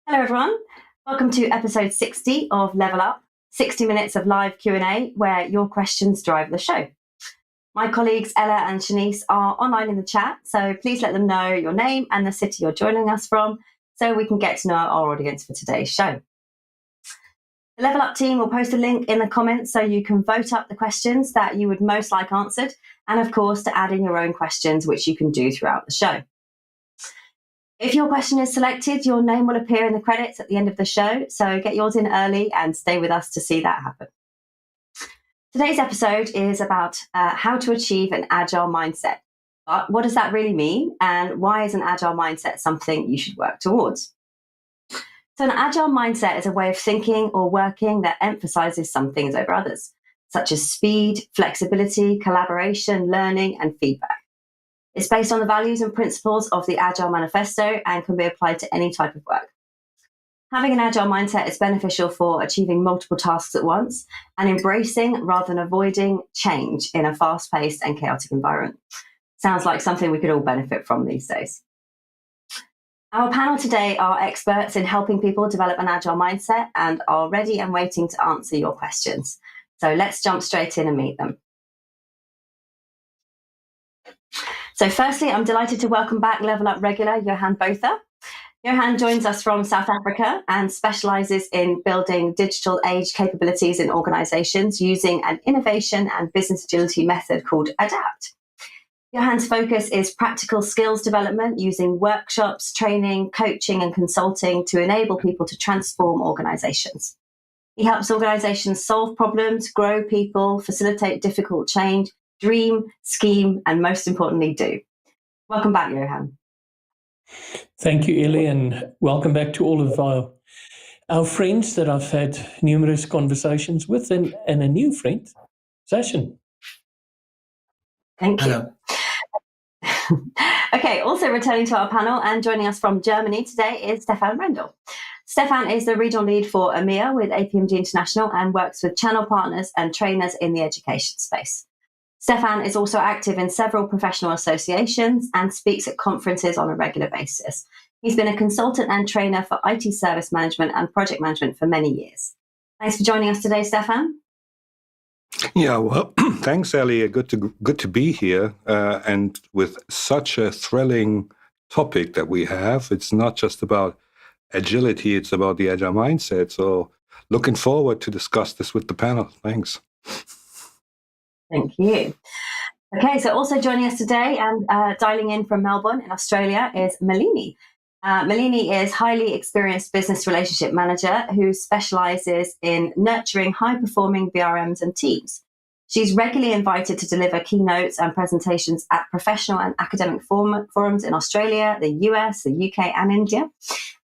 Hello everyone, welcome to episode 60 of Level Up, 60 minutes of live Q&A where your questions drive the show. My colleagues Ella and Shanice are online in the chat, so please let them know your name and the city you're joining us from so we can get to know our audience for today's show. The Level Up team will post a link in the comments so you can vote up the questions that you would most like answered, and of course to add in your own questions, which you can do throughout the show. If your question is selected, your name will appear in the credits at the end of the show, so get yours in early and stay with us to see that happen. Today's episode is about how to achieve an agile mindset. What does that really mean, and why is an agile mindset something you should work towards? So an agile mindset is a way of thinking or working that emphasizes some things over others, such as speed, flexibility, collaboration, learning, and feedback. It's based on the values and principles of the Agile Manifesto and can be applied to any type of work. Having an agile mindset is beneficial for achieving multiple tasks at once and embracing rather than avoiding change in a fast-paced and chaotic environment. Sounds like something we could all benefit from these days. Our panel today are experts in helping people develop an agile mindset and are ready and waiting to answer your questions. So let's jump straight in and meet them. So firstly, I'm delighted to welcome back Level Up regular Johann Botha. Johann joins us from South Africa and specialises in building digital age capabilities in organisations using an innovation and business agility method called ADAPT. Johann's focus is practical skills development using workshops, training, coaching and consulting to enable people to transform organisations. He helps organisations solve problems, grow people, facilitate difficult change, dream, scheme, and most importantly, do. Welcome back, Johann. Thank you, Ellie, and welcome back to all of our friends that I've had numerous conversations with, and a new friend, Sachin. Thank you. Okay, also returning to our panel and joining us from Germany today is Stephan Brendel. Stephan is the regional lead for EMEA with APMG International and works with channel partners and trainers in the education space. Stephan is also active in several professional associations and speaks at conferences on a regular basis. He's been a consultant and trainer for IT service management and project management for many years. Thanks for joining us today, Stephan. Yeah, well, thanks, Ellie. Good to be here, and with such a thrilling topic that we have. It's not just about agility; it's about the agile mindset. So, looking forward to discuss this with the panel. Thanks. Thank you. Okay, so also joining us today and dialing in from Melbourne in Australia is Malini. Malini is highly experienced business relationship manager who specialises in nurturing high-performing BRMs and teams. She's regularly invited to deliver keynotes and presentations at professional and academic forums in Australia, the US, the UK and India.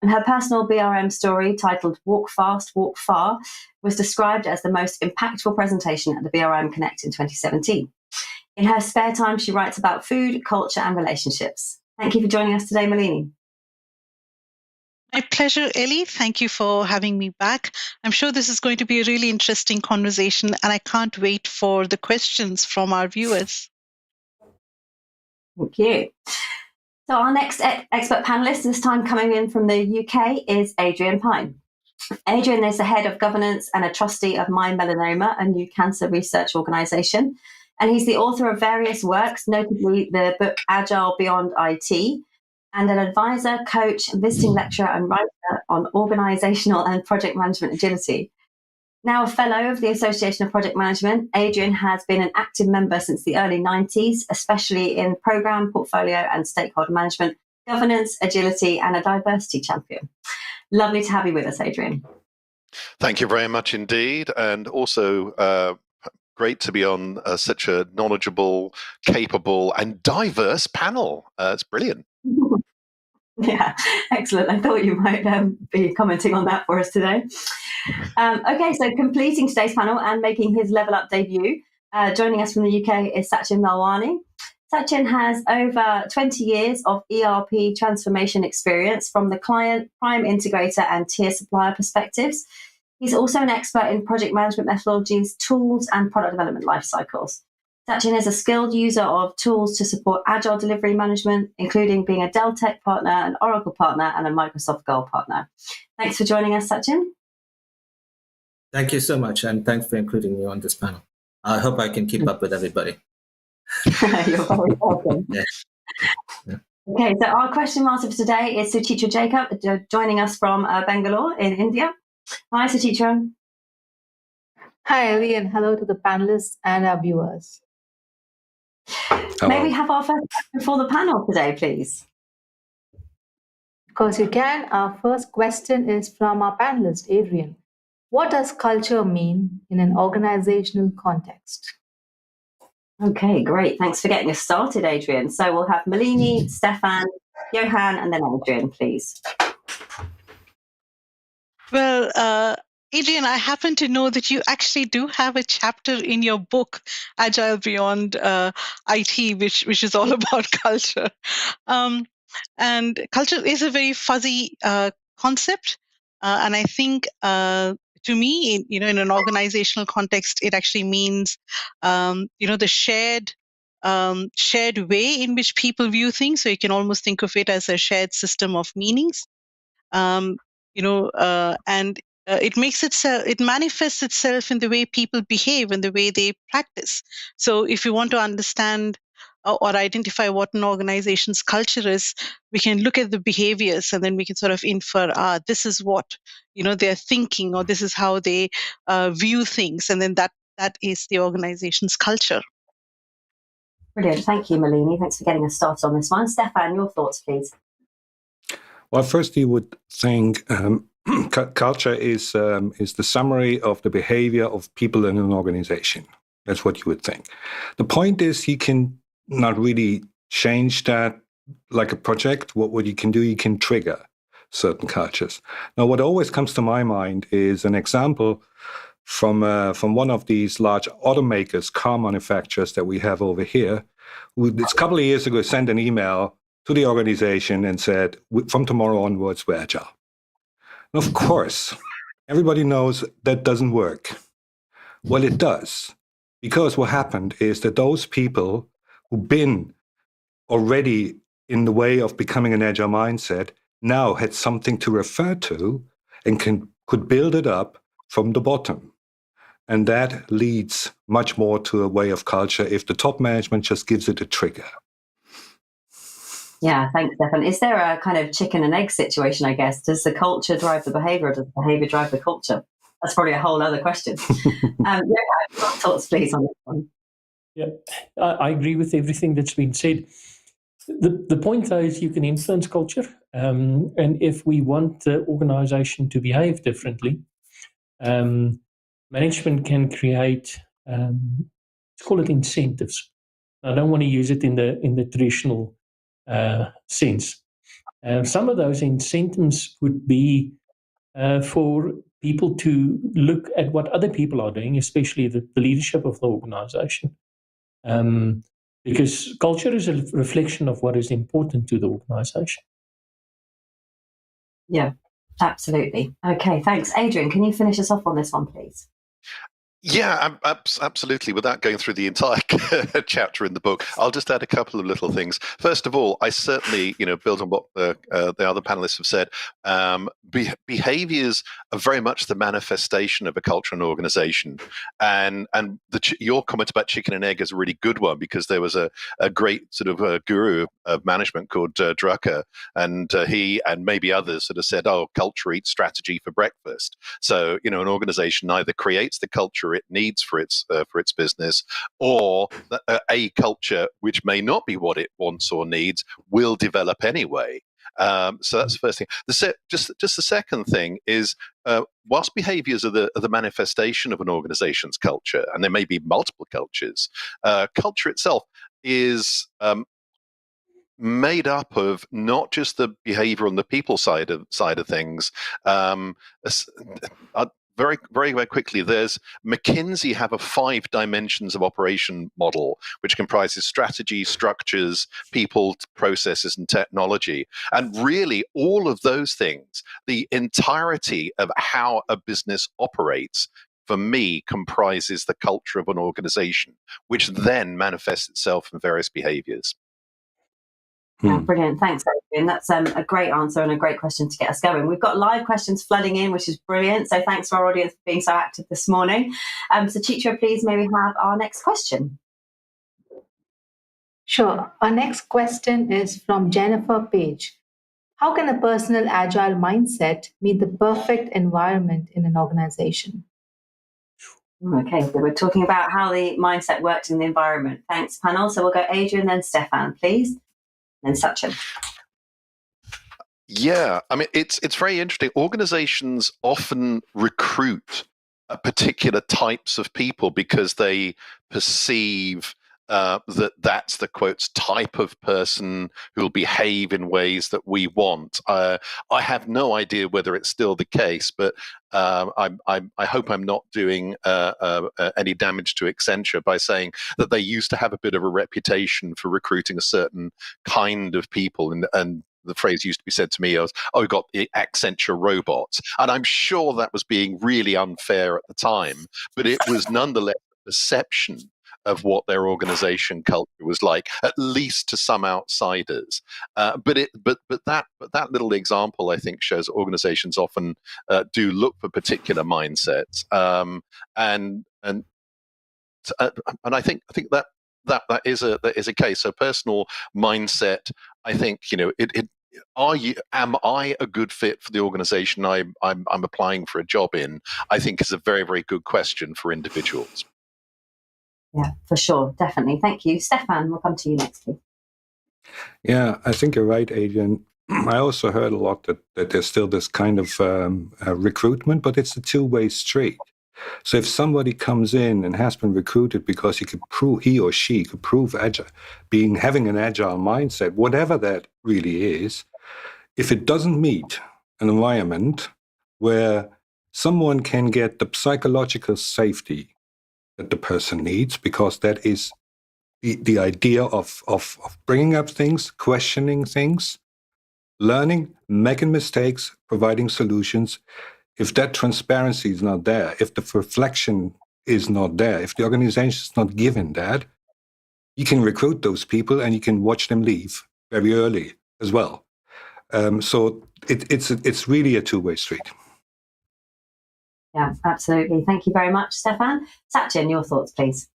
And her personal BRM story, titled Walk Fast, Walk Far, was described as the most impactful presentation at the BRM Connect in 2017. In her spare time, she writes about food, culture and relationships. Thank you for joining us today, Malini. My pleasure, Ellie. Thank you for having me back. I'm sure this is going to be a really interesting conversation, and I can't wait for the questions from our viewers. Thank you. So our next expert panelist, this time coming in from the UK, is Adrian Pyne. Adrian is the head of governance and a trustee of My Melanoma, a new cancer research organisation. And he's the author of various works, notably the book Agile Beyond IT, and an advisor, coach, visiting lecturer and writer on organisational and project management agility. Now a fellow of the Association of Project Management, Adrian has been an active member since the early 90s, especially in programme, portfolio and stakeholder management, governance, agility and a diversity champion. Lovely to have you with us, Adrian. Thank you very much indeed, and also great to be on such a knowledgeable, capable and diverse panel. It's brilliant. Yeah, excellent. I thought you might be commenting on that for us today. Okay, so completing today's panel and making his Level Up debut, joining us from the UK is Sachin Melwani. Sachin has over 20 years of ERP transformation experience from the client, prime integrator and tier supplier perspectives. He's also an expert in project management methodologies, tools and product development life cycles. Sachin is a skilled user of tools to support Agile delivery management, including being a Dell Tech partner, an Oracle partner, and a Microsoft Gold partner. Thanks for joining us, Sachin. Thank you so much, and thanks for including me on this panel. I hope I can keep up with everybody. You're very welcome. Yeah. Yeah. Okay, so our question master for today is Suchitra Jacob, joining us from Bangalore in India. Hi, Suchitra. Hi, Ellie, and hello to the panelists and our viewers. Hello. May we have our first question for the panel today, please? Of course, you can. Our first question is from our panelist, Adrian. What does culture mean in an organizational context? Okay, great. Thanks for getting us started, Adrian. So we'll have Malini, Stephan, Johann, and then Adrian, please. Well, Adrian, I happen to know that you actually do have a chapter in your book, Agile Beyond IT, which is all about culture. And culture is a very fuzzy concept. And I think to me, in an organizational context, it actually means, the shared way in which people view things. So you can almost think of it as a shared system of meanings. And it manifests itself in the way people behave and the way they practice. So if you want to understand or identify what an organization's culture is, we can look at the behaviors and then we can sort of infer, this is what, they're thinking, or this is how they view things. And then that is the organization's culture. Brilliant. Thank you, Malini. Thanks for getting us started on this one. Stephan, your thoughts, please. Well, first you would think culture is the summary of the behavior of people in an organization. That's what you would think. The point is you can not really change that like a project. What you can do, you can trigger certain cultures. Now, what always comes to my mind is an example from one of these large automakers, car manufacturers that we have over here, who a couple of years ago sent an email to the organization and said, from tomorrow onwards, we're agile. And of course, everybody knows that doesn't work. Well, it does. Because what happened is that those people who've been already in the way of becoming an agile mindset now had something to refer to and could build it up from the bottom. And that leads much more to a way of culture if the top management just gives it a trigger. Yeah, thanks, Stephan. Is there a kind of chicken and egg situation, I guess? Does the culture drive the behavior, or does the behavior drive the culture? That's probably a whole other question. Your thoughts, please, on this one. Yeah, I agree with everything that's been said. The point, though, is you can influence culture. And if we want the organization to behave differently, management can create, let's call it incentives. I don't want to use it in the traditional sense. Some of those incentives would be for people to look at what other people are doing, especially the leadership of the organization. Because culture is a reflection of what is important to the organization. Yeah, absolutely. Okay, thanks. Adrian, can you finish us off on this one, please? Yeah, absolutely. Without going through the entire chapter in the book, I'll just add a couple of little things. First of all, I certainly, build on what the other panelists have said. Behaviors are very much the manifestation of a culture and organization. And your comment about chicken and egg is a really good one, because there was a great sort of guru of management called Drucker, and he and maybe others sort of said, culture eats strategy for breakfast. So, an organization either creates the culture it needs for its business, or a culture which may not be what it wants or needs will develop anyway. So that's the first thing. Just the second thing is, whilst behaviors are the manifestation of an organization's culture, and there may be multiple cultures, culture itself is made up of not just the behavior on the people side of things. Very, very, very quickly, there's McKinsey have a 5 dimensions of operation model, which comprises strategy, structures, people, processes, and technology. And really, all of those things, the entirety of how a business operates, for me, comprises the culture of an organization, which then manifests itself in various behaviors. Brilliant. Thanks, Adrian. That's a great answer and a great question to get us going. We've got live questions flooding in, which is brilliant. So thanks to our audience for being so active this morning. Suchitra, please, may we have our next question? Sure. Our next question is from Jennifer Page. How can a personal agile mindset meet the perfect environment in an organization? Okay, so we're talking about how the mindset worked in the environment. Thanks, panel. So we'll go Adrian, then Stephan, please, and Sachin. Yeah, I mean, it's very interesting. Organizations often recruit particular types of people because they perceive that's the quotes type of person who will behave in ways that we want. I have no idea whether it's still the case, but I hope I'm not doing any damage to Accenture by saying that they used to have a bit of a reputation for recruiting a certain kind of people, and the phrase used to be said to me was, "Oh, we got the Accenture robots," and I'm sure that was being really unfair at the time, but it was nonetheless a perception of what their organization culture was like, at least to some outsiders. But that little example, I think, shows organizations often do look for particular mindsets, and I think that is a case. So personal mindset, I think, am I a good fit for the organization I'm applying for a job in? I think is a very, very good question for individuals. Yeah, for sure. Definitely. Thank you. Stephan, we'll come to you next, please. Yeah, I think you're right, Adrian. I also heard a lot that there's still this kind of recruitment, but it's a two-way street. So if somebody comes in and has been recruited because he or she could prove having an agile mindset, whatever that really is, if it doesn't meet an environment where someone can get the psychological safety that the person needs, because that is the idea of bringing up things, questioning things, learning, making mistakes, providing solutions. If that transparency is not there, if the reflection is not there, if the organization is not given that, you can recruit those people and you can watch them leave very early as well. So it's really a two-way street. Yeah, absolutely. Thank you very much, Stephan. Sachin, your thoughts, please.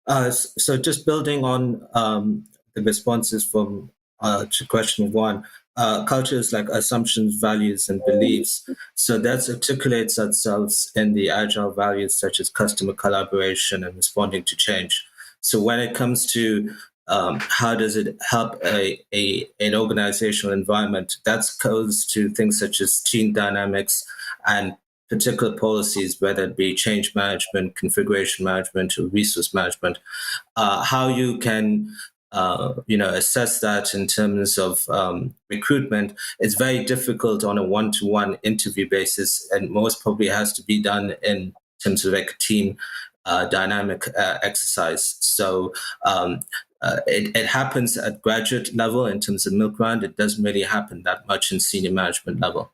So just building on the responses from to question one, culture is like assumptions, values, and beliefs. So that articulates itself in the agile values such as customer collaboration and responding to change. So when it comes to how does it help an organizational environment, that goes to things such as team dynamics and particular policies, whether it be change management, configuration management, or resource management. How you can assess that in terms of recruitment is very difficult on a one-to-one interview basis, and most probably has to be done in terms of like a team dynamic exercise. So it happens at graduate level in terms of milk round. It doesn't really happen that much in senior management level.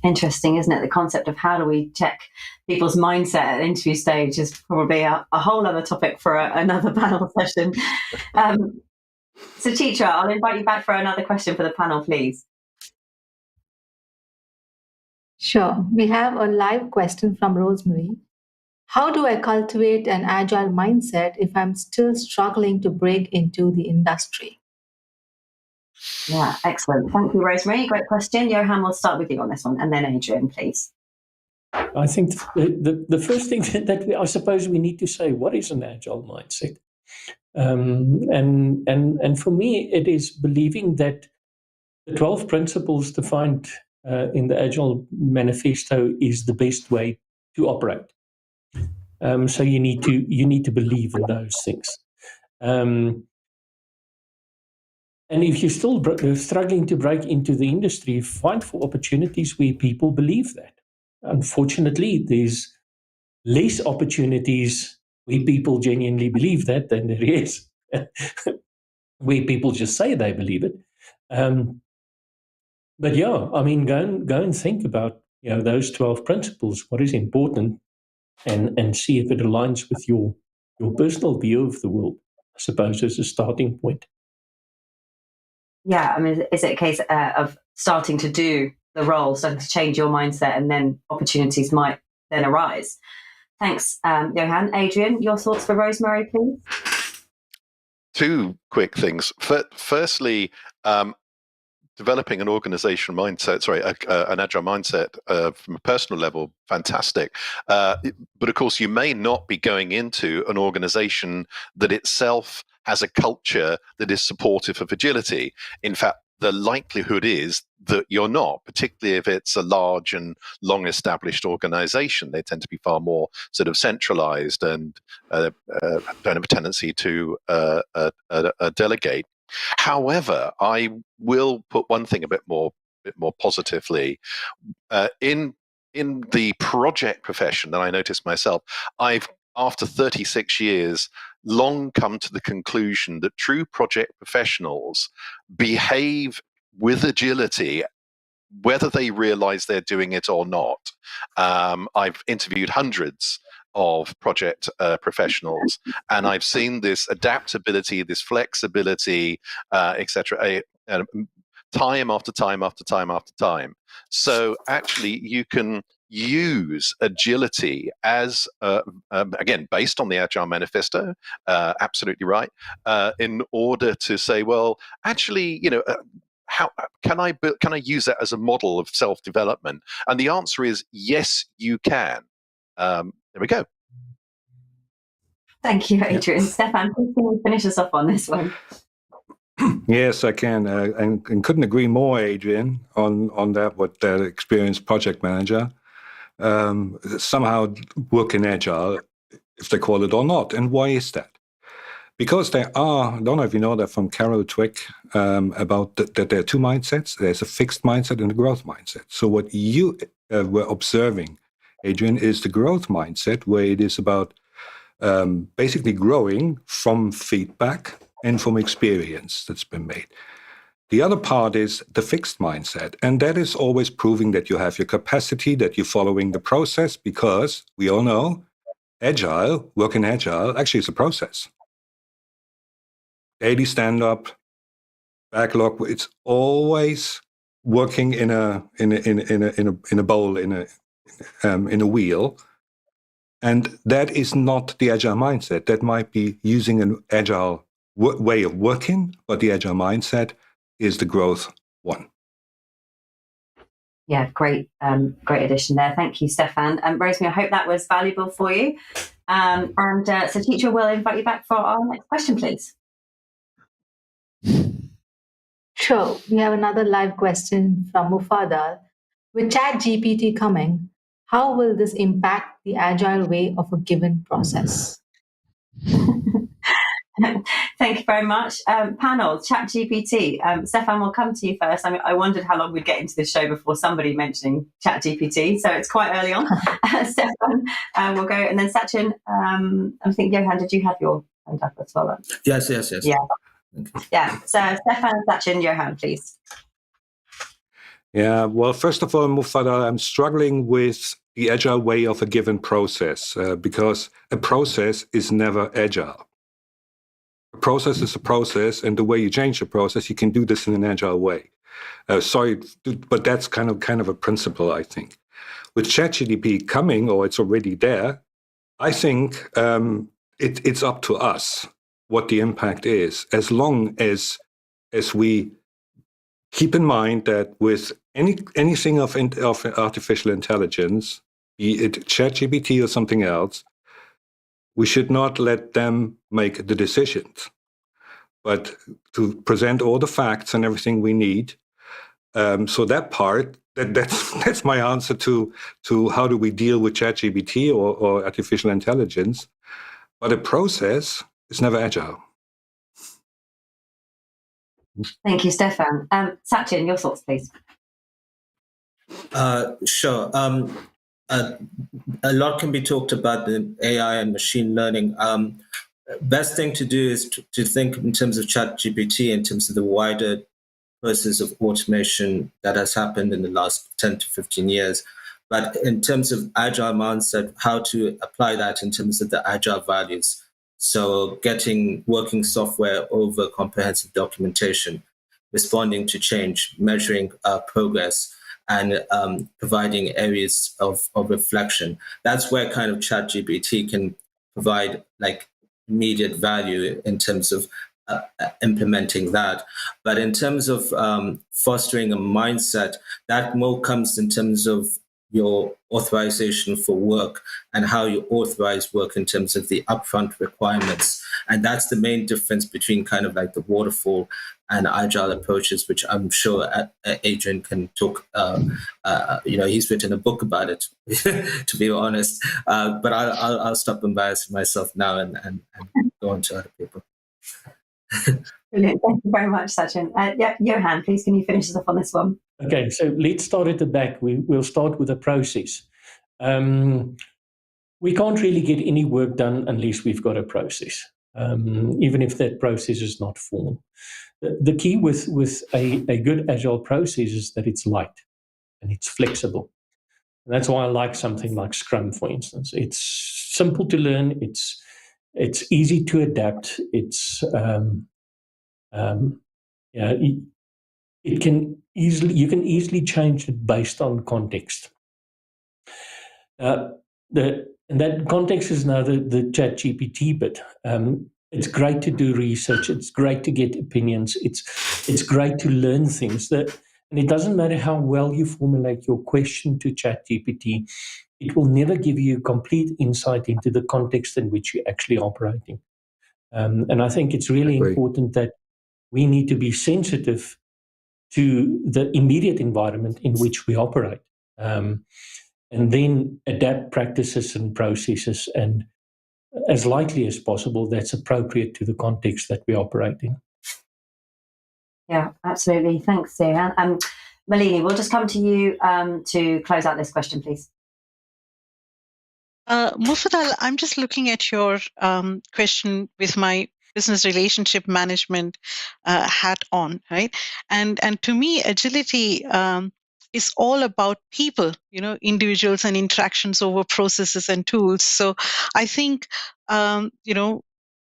Interesting, isn't it? The concept of how do we check people's mindset at interview stage is probably a whole other topic for another panel session. Suchitra, I'll invite you back for another question for the panel, please. Sure. We have a live question from Rosemary. How do I cultivate an agile mindset if I'm still struggling to break into the industry? Yeah, excellent. Thank you, Rosemary. Great question. Johann, we'll start with you on this one, and then Adrian, please. I think the first thing that I suppose we need to say, what is an agile mindset? And for me, it is believing that the 12 principles defined in the Agile Manifesto is the best way to operate. So you need to believe in those things. And if you're still struggling to break into the industry, find for opportunities where people believe that. Unfortunately, there's less opportunities where people genuinely believe that than there is where people just say they believe it. But yeah, I mean, go and think about those 12 principles, what is important, and see if it aligns with your personal view of the world, I suppose, as a starting point. Yeah, I mean, is it a case of starting to do the role, starting to change your mindset, and then opportunities might then arise? Thanks, Johann. Adrian, your thoughts for Rosemary, please? Two quick things. Firstly, developing an organizational mindset, an agile mindset from a personal level, fantastic. But of course, you may not be going into an organization that itself has a culture that is supportive of agility. In fact, the likelihood is that you're not, particularly if it's a large and long-established organization. They tend to be far more sort of centralized and don't have a tendency to delegate. However, I will put one thing a bit more positively. In the project profession that I noticed myself, I've, after 36 years, long come to the conclusion that true project professionals behave with agility, whether they realize they're doing it or not. I've interviewed hundreds of project professionals, and I've seen this adaptability, this flexibility, etc., time after time after time after time. So actually, you can use agility as, again, based on the Agile Manifesto, absolutely right, in order to say, well, actually, how can I use that as a model of self-development? And the answer is yes, you can. There we go. Thank you, Adrian. Yeah. Stephan, please can you finish us off on this one? Yes, I can, and couldn't agree more, Adrian, on that. What that experienced project manager somehow work in Agile, if they call it or not. And why is that? Because there are, I don't know if you know that from Carol Twick, about that there are two mindsets. There's a fixed mindset and a growth mindset. So what you were observing, Adrian, is the growth mindset, where it is about basically growing from feedback and from experience that's been made. The other part is the fixed mindset, and that is always proving that you have your capacity, that you're following the process, because we all know Agile, work in Agile, actually is a process. Daily stand-up, backlog, it's always working in a bowl, in a wheel. And that is not the Agile mindset. That might be using an Agile way of working, but the Agile mindset is the growth one. Yeah, great addition there. Thank you, Stephan. Rosemary, I hope that was valuable for you. And Suchitra, will invite you back for our next question, please. Sure. We have another live question from Mufadal. With ChatGPT coming, how will this impact the agile way of a given process? Thank you very much. Panel, ChatGPT. Stephan, we'll come to you first. I mean, I wondered how long we'd get into this show before somebody mentioning ChatGPT, so it's quite early on. Stephan, we'll go, and then Sachin. I think, Johann, did you have your hand up as well? Yes. Yeah. Yeah. So Stephan, Sachin, Johann, please. Yeah. Well, first of all, Mufadal, I'm struggling with the agile way of a given process because a process is never agile. A process is a process, and the way you change the process, you can do this in an agile way. Sorry, but that's kind of a principle, I think. With ChatGPT coming, or it's already there, I think it's up to us what the impact is, as long as we keep in mind that with anything of artificial intelligence, be it ChatGPT or something else, we should not let them make the decisions, but to present all the facts and everything we need. So that part, that's my answer to how do we deal with ChatGPT or artificial intelligence. But a process is never agile. Thank you, Stephan. Sachin, your thoughts, please. Sure. A lot can be talked about the AI and machine learning. Best thing to do is to think in terms of ChatGPT, in terms of the wider process of automation that has happened in the last 10 to 15 years. But in terms of Agile mindset, how to apply that in terms of the Agile values. So working software over comprehensive documentation, responding to change, measuring progress, and providing areas of reflection. That's where kind of ChatGPT can provide like immediate value in terms of implementing that. But in terms of fostering a mindset, that more comes in terms of your authorization for work and how you authorize work in terms of the upfront requirements. And that's the main difference between kind of like the waterfall and agile approaches, which I'm sure Adrian can talk. He's written a book about it, to be honest. But I'll stop embarrassing myself now and go on to other people. Brilliant. Thank you very much, Sachin. Johann, please, can you finish us off on this one? Okay, so let's start at the back. We'll start with a process. We can't really get any work done unless we've got a process, even if that process is not formal. The key with a good agile process is that it's light and it's flexible. And that's why I like something like Scrum, for instance. It's simple to learn. It's easy to adapt. You can easily change it based on context. And that context is now the ChatGPT bit. It's great to do research. It's great to get opinions. It's great to learn things. And it doesn't matter how well you formulate your question to ChatGPT, it will never give you complete insight into the context in which you're actually operating. And I think it's really important that we need to be sensitive to the immediate environment in which we operate, and then adapt practices and processes, and as likely as possible, that's appropriate to the context that we operate in. Yeah, absolutely. Thanks, Johann. Malini, we'll just come to you to close out this question, please. Mufadal, I'm just looking at your question with my business relationship management hat on, right? And to me, agility is all about people, individuals and interactions over processes and tools. So I think,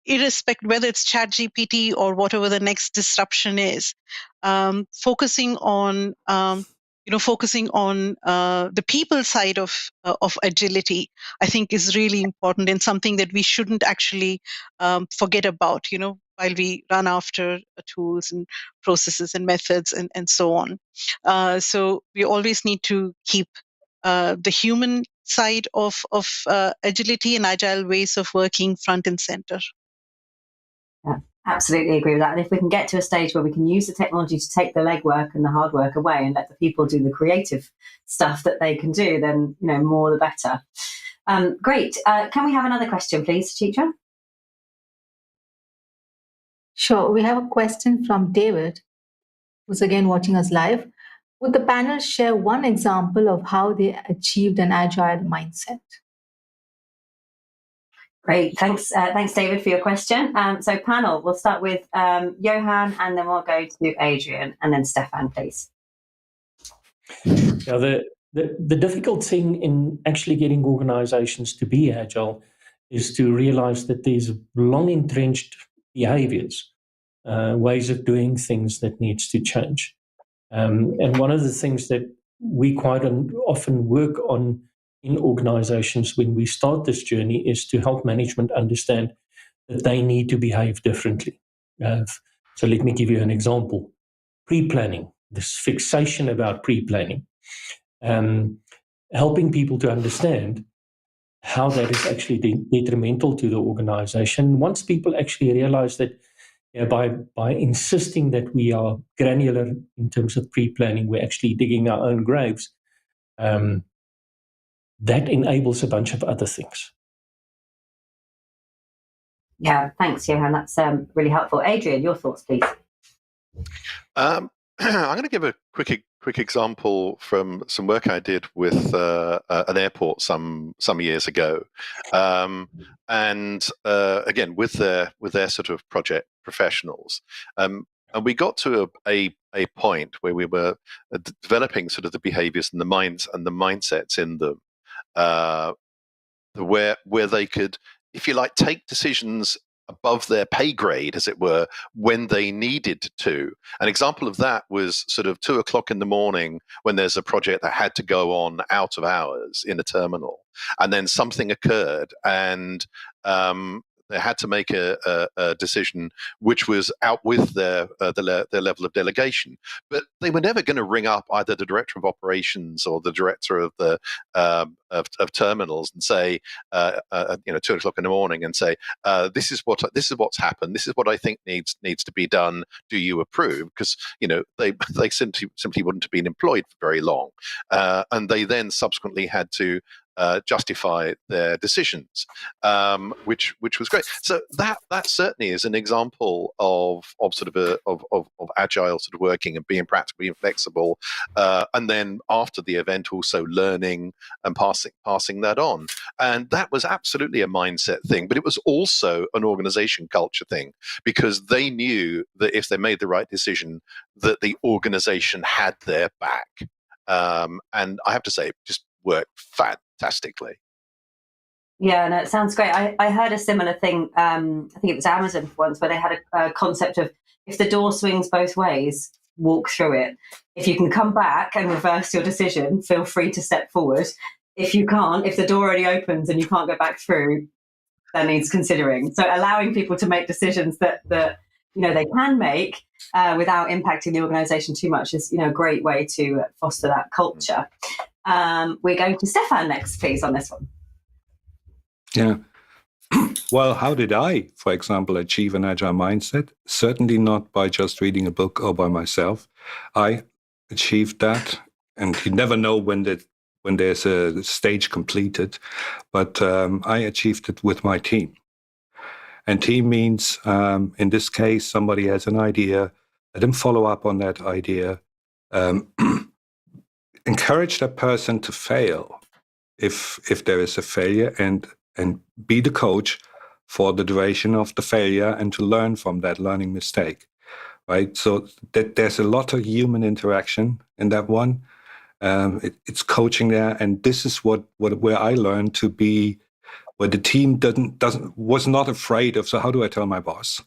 irrespective whether it's ChatGPT or whatever the next disruption is, focusing on the people side of agility, I think is really important and something that we shouldn't actually forget about, while we run after tools and processes and methods and so on. So we always need to keep the human side of agility and agile ways of working front and center. Yeah, absolutely agree with that. And if we can get to a stage where we can use the technology to take the legwork and the hard work away and let the people do the creative stuff that they can do, then more the better. Great. Can we have another question, please, Suchitra? Sure. We have a question from David, who's again watching us live. Would the panel share one example of how they achieved an agile mindset? Great. Thanks, David, for your question. So panel, we'll start with Johann, and then we'll go to Adrian, and then Stephan, please. Now, the difficult thing in actually getting organizations to be agile is to realize that there's long entrenched behaviors, ways of doing things that needs to change. And one of the things that we quite often work on in organizations when we start this journey is to help management understand that they need to behave differently. So let me give you an example. Pre-planning, this fixation about pre-planning, helping people to understand how that is actually detrimental to the organization. Once people actually realize that by insisting that we are granular in terms of pre-planning, we're actually digging our own graves, that enables a bunch of other things. Yeah, thanks, Johann. That's really helpful. Adrian, your thoughts, please. I'm going to give a quick example from some work I did with an airport some years ago, and again with their sort of project professionals. And we got to a point where we were developing sort of the behaviors and the minds and the mindsets in them, where they could, if you like, take decisions above their pay grade, as it were, when they needed to. An example of that was sort of 2:00 in the morning when there's a project that had to go on out of hours in a terminal, and then something occurred, and they had to make a decision which was out with their level of delegation. But they were never going to ring up either the director of operations or the director of the of terminals and say, 2:00 in the morning, and say, this is what's happened. This is what I think needs to be done. Do you approve? Because they simply wouldn't have been employed for very long, and they then subsequently had to justify their decisions, which was great. So that certainly is an example of sort of agile sort of working and being practical, being flexible, and then after the event also learning and passing that on. And that was absolutely a mindset thing, but it was also an organization culture thing, because they knew that if they made the right decision, that the organization had their back. And I have to say, it just worked fantastically. Yeah, no, it sounds great. I heard a similar thing. I think it was Amazon once, where they had a concept of, if the door swings both ways, walk through it. If you can come back and reverse your decision, feel free to step forward. If you can't, if the door only opens and you can't go back through, that needs considering. So allowing people to make decisions that they can make without impacting the organisation too much is a great way to foster that culture. We're going to Stephan next, please, on this one. Yeah. Well, how did I, for example, achieve an agile mindset? Certainly not by just reading a book or by myself. I achieved that, and you never know when there's a stage completed, but I achieved it with my team. And team means, in this case, somebody has an idea, let them follow up on that idea, encourage that person to fail if there is a failure, and be the coach for the duration of the failure and to learn from that learning mistake, right? So there's a lot of human interaction in that one. It's coaching there, and this is where I learned to be, where the team was not afraid of, so how do I tell my boss,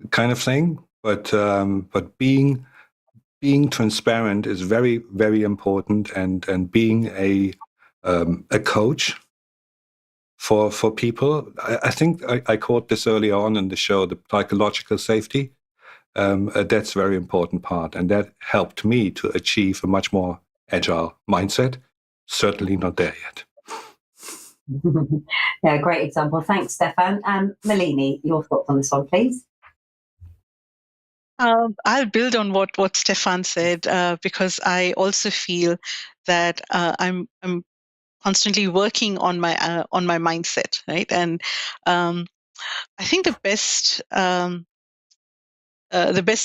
kind of thing. But being transparent is very, very important, and being a coach for people. I think I caught this earlier on in the show, the psychological safety. That's a very important part, and that helped me to achieve a much more agile mindset. Certainly not there yet. Yeah, great example. Thanks, Stephan. Malini, your thoughts on this one, please. I'll build on what Stephan said, because I also feel that I'm constantly working on my mindset, right? And I think the best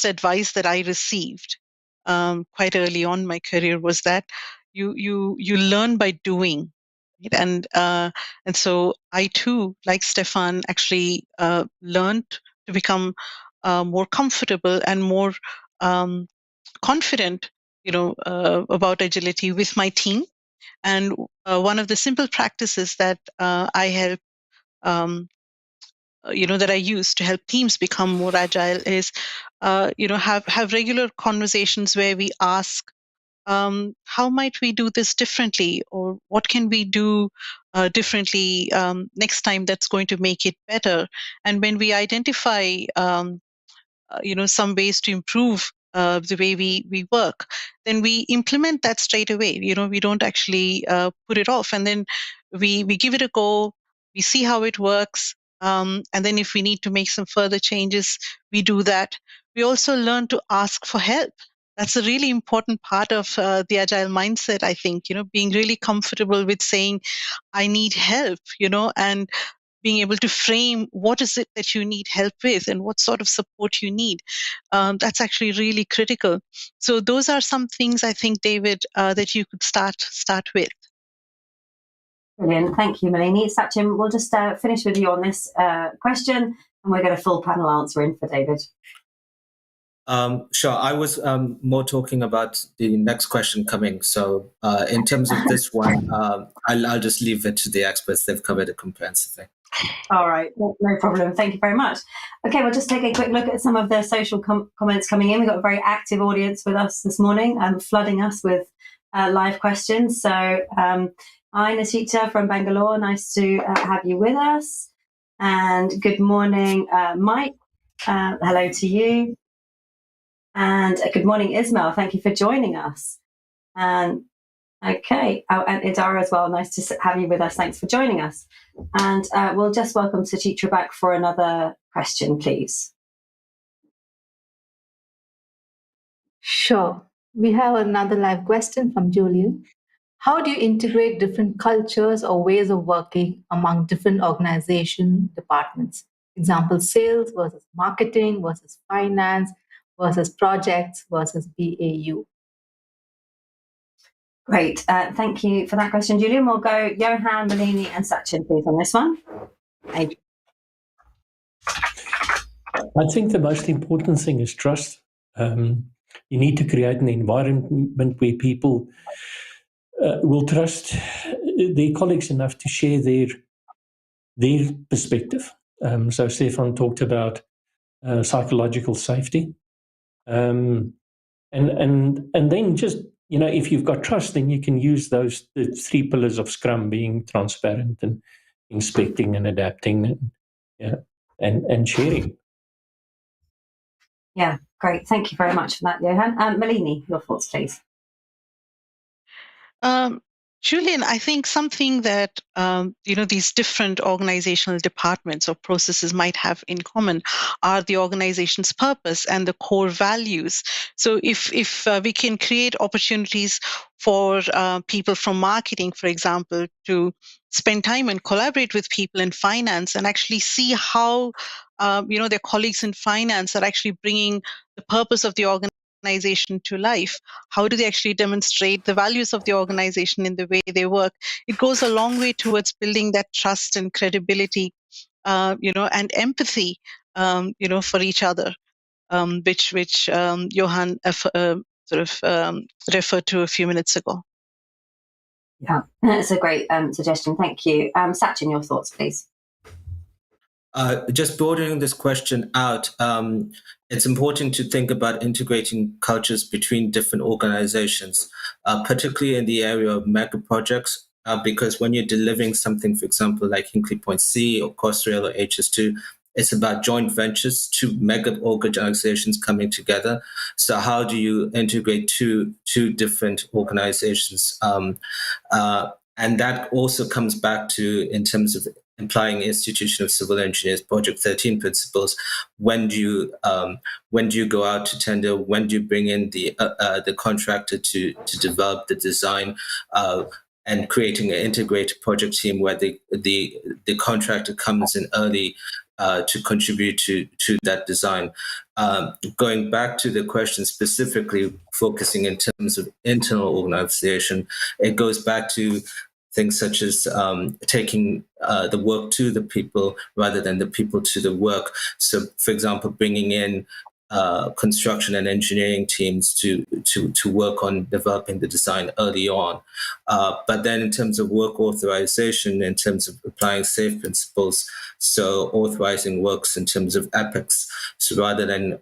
advice that I received quite early on in my career was that you learn by doing, right? And so I too, like Stephan, actually learned to become more comfortable and more confident, about agility with my team. And one of the simple practices that I help, that I use to help teams become more agile is, have regular conversations where we ask, how might we do this differently, or what can we do differently next time that's going to make it better? And when we identify, some ways to improve the way we work, then we implement that straight away. We don't actually put it off, and then we give it a go. We see how it works, and then if we need to make some further changes, we do that. We also learn to ask for help. That's a really important part of the agile mindset, I think. Being really comfortable with saying, "I need help," and being able to frame what is it that you need help with and what sort of support you need. That's actually really critical. So those are some things, I think, David, that you could start with. Brilliant. Thank you, Malini. Sachin, we'll just finish with you on this question, and we'll get a full panel answer in for David. Sure. I was more talking about the next question coming. So in terms of this one, I'll just leave it to the experts. They've covered it comprehensively. All right, no problem. Thank you very much. Okay, we'll just take a quick look at some of the social comments coming in. We've got a very active audience with us this morning, flooding us with live questions. So, hi, Suchitra from Bangalore. Nice to have you with us. And good morning, Mike. Hello to you. And good morning, Ismail. Thank you for joining us. And okay, and Idara as well. Nice to have you with us. Thanks for joining us. And we'll just welcome Suchitra back for another question, please. Sure. We have another live question from Julian. How do you integrate different cultures or ways of working among different organization departments? Example, sales versus marketing versus finance versus projects versus BAU. Great. Thank you for that question, Julian. We'll go Johann, Malini, and Sachin, please, on this one. I think the most important thing is trust. You need to create an environment where people will trust their colleagues enough to share their perspective. So Stephan talked about psychological safety. And then just, if you've got trust, then you can use the 3 pillars of Scrum, being transparent and inspecting and adapting and sharing. Yeah, great. Thank you very much for that, Johann. Malini, your thoughts, please. Julian, I think something that these different organizational departments or processes might have in common are the organization's purpose and the core values. So if we can create opportunities for people from marketing, for example, to spend time and collaborate with people in finance and actually see how their colleagues in finance are actually bringing the purpose of the organization to life. How do they actually demonstrate the values of the organization in the way they work? It goes a long way towards building that trust and credibility, and empathy, for each other, which Johann referred to a few minutes ago. Yeah, that's a great suggestion. Thank you. Sachin, your thoughts, please. Just broadening this question out, it's important to think about integrating cultures between different organizations, particularly in the area of mega projects, because when you're delivering something, for example, like Hinkley Point C or Crossrail or HS2, it's about joint ventures, 2 mega organizations coming together. So how do you integrate two different organizations? And that also comes back to, in terms of implying Institution of Civil Engineers Project 13 principles. When do you go out to tender? When do you bring in the contractor to develop the design? And creating an integrated project team where the contractor comes in early to contribute to that design. Going back to the question specifically focusing in terms of internal organization, it goes back to things such as taking the work to the people rather than the people to the work. So, for example, bringing in construction and engineering teams to work on developing the design early on. But then in terms of work authorization, in terms of applying SAFe principles, so authorizing works in terms of epics. So rather than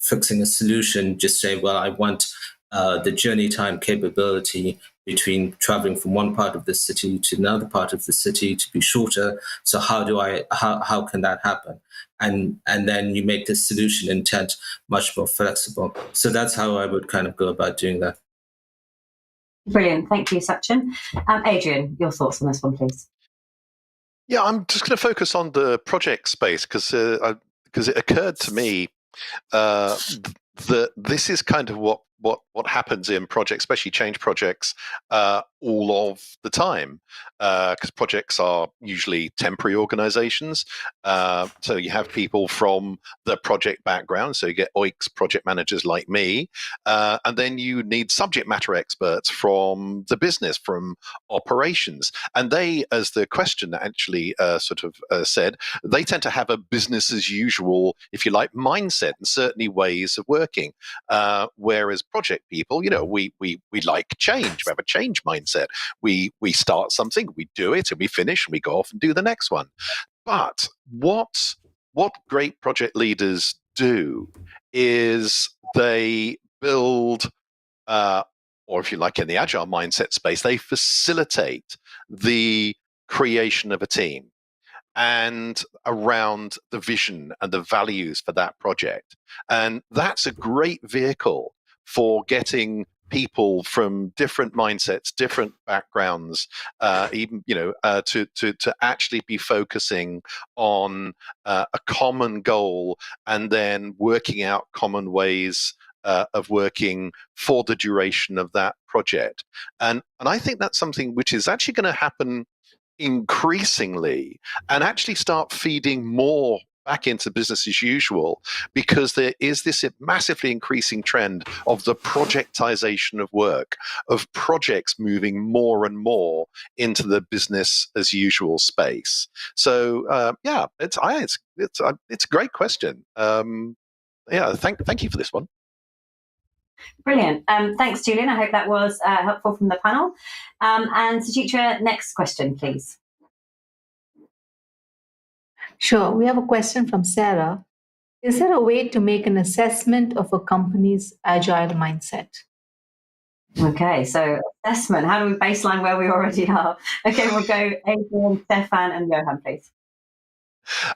fixing a solution, just say, well, I want the journey time capability between traveling from one part of the city to another part of the city to be shorter. So how can that happen? And then you make the solution intent much more flexible. So that's how I would kind of go about doing that. Brilliant. Thank you, Sachin. Adrian, your thoughts on this one, please. Yeah, I'm just going to focus on the project space because it occurred to me that this is kind of what what happens in projects, especially change projects, all of the time, because projects are usually temporary organizations. So you have people from the project background, so you get OICs project managers like me, and then you need subject matter experts from the business, from operations, and they, as the question actually said, they tend to have a business as usual, if you like, mindset and certainly ways of working. Whereas project people, we like change. We have a change mindset. We start something, we do it, and we finish, and we go off and do the next one. But what great project leaders do is they build, or if you like, in the agile mindset space, they facilitate the creation of a team and around the vision and the values for that project. And that's a great vehicle for getting people from different mindsets, different backgrounds, to actually be focusing on a common goal and then working out common ways of working for the duration of that project. And I think that's something which is actually going to happen increasingly and actually start feeding more back into business as usual, because there is this massively increasing trend of the projectization of work, of projects moving more and more into the business as usual space. So it's a great question. Thank you for this one. Brilliant. Thanks, Julian. I hope that was helpful from the panel. And Suchitra, next question, please. Sure. We have a question from Sarah. Is there a way to make an assessment of a company's agile mindset? Okay, so assessment. How do we baseline where we already are? Okay, we'll go Adrian, Stephan, and Johann, please.